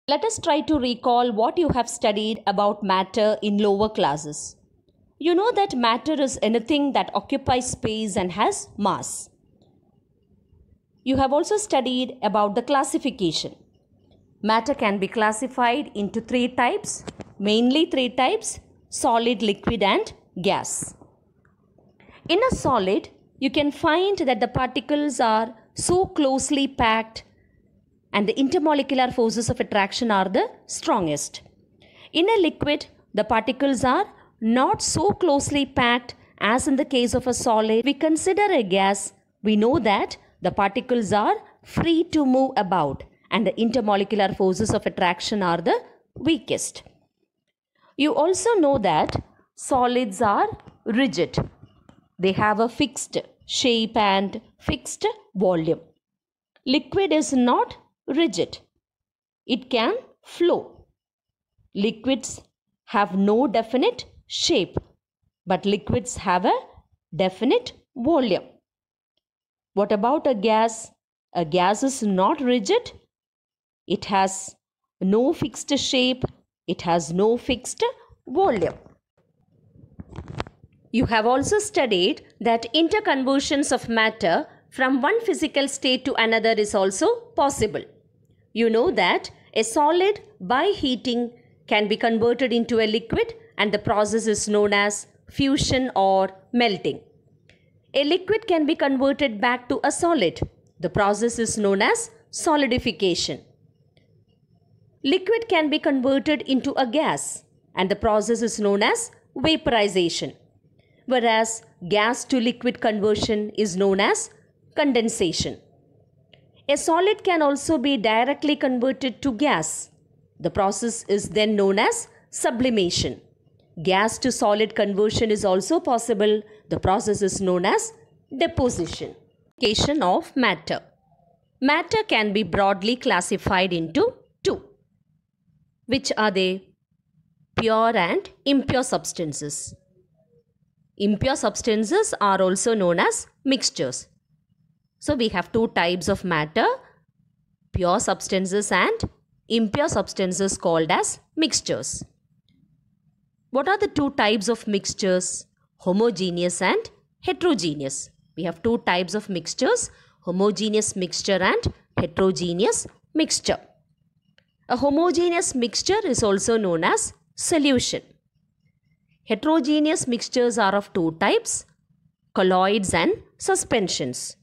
Let us try to recall what you have studied about matter in lower classes. You know that matter is anything that occupies space and has mass. You have also studied about the classification. Matter can be classified into three types, mainly three types: solid, liquid and gas. In a solid, you can find that the particles are so closely packed and the intermolecular forces of attraction are the strongest. In a liquid, the particles are not so closely packed as in the case of a solid. We consider a gas, we know that the particles are free to move about and the intermolecular forces of attraction are the weakest. You also know that solids are rigid. They have a fixed shape and fixed volume. Liquid is not rigid. It can flow. Liquids have no definite shape, but liquids have a definite volume. What about a gas? A gas is not rigid. It has no fixed shape. It has no fixed volume. You have also studied that interconversions of matter from one physical state to another is also possible. You know that a solid by heating can be converted into a liquid and the process is known as fusion or melting. A liquid can be converted back to a solid. The process is known as solidification. Liquid can be converted into a gas and the process is known as vaporization. Whereas gas to liquid conversion is known as condensation. A solid can also be directly converted to gas. The process is then known as sublimation. Gas to solid conversion is also possible. The process is known as deposition. Classification of matter. Matter can be broadly classified into two. Which are they? Pure and impure substances. Impure substances are also known as mixtures. So we have two types of matter, pure substances and impure substances called as mixtures. What are the two types of mixtures? Homogeneous and heterogeneous. We have two types of mixtures, homogeneous mixture and heterogeneous mixture. A homogeneous mixture is also known as solution. Heterogeneous mixtures are of two types, colloids and suspensions.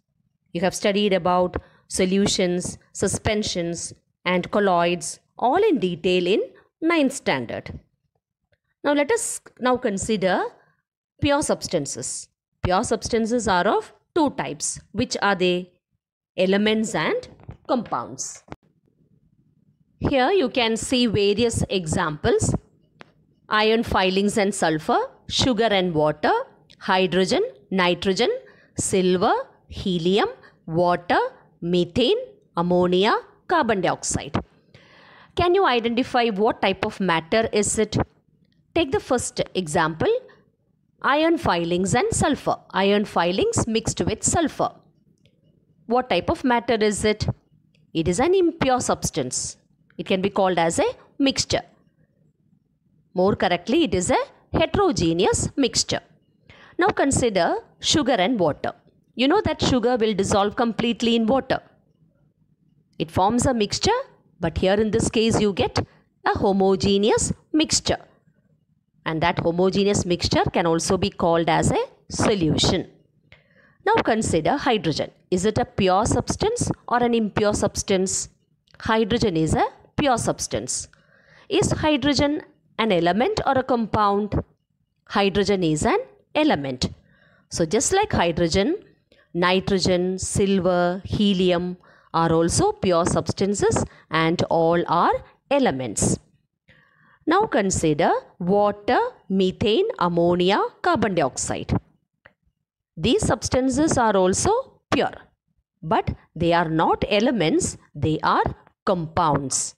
You have studied about solutions, suspensions and colloids all in detail in 9th standard. Now let us consider pure substances. Pure substances are of two types. Which are they? Elements and compounds. Here you can see various examples. Iron filings and sulfur, sugar and water, hydrogen, nitrogen, silver, helium, water, methane, ammonia, carbon dioxide. Can you identify what type of matter is it? Take the first example, iron filings and sulfur. Iron filings mixed with sulfur. What type of matter is it? It is an impure substance. It can be called as a mixture. More correctly, it is a heterogeneous mixture. Now consider sugar and water. You know that sugar will dissolve completely in water. It forms a mixture, but here in this case you get a homogeneous mixture. And that homogeneous mixture can also be called as a solution. Now consider hydrogen. Is it a pure substance or an impure substance? Hydrogen is a pure substance. Is hydrogen an element or a compound? Hydrogen is an element. So just like hydrogen, nitrogen, silver, helium are also pure substances and all are elements. Now consider water, methane, ammonia, carbon dioxide. These substances are also pure, but they are not elements, they are compounds.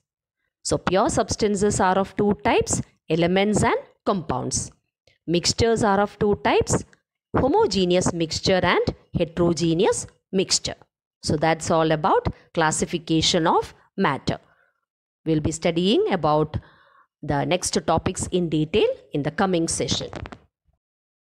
So pure substances are of two types, elements and compounds. Mixtures are of two types, homogeneous mixture and heterogeneous mixture. So that's all about classification of matter. We'll be studying about the next topics in detail in the coming session.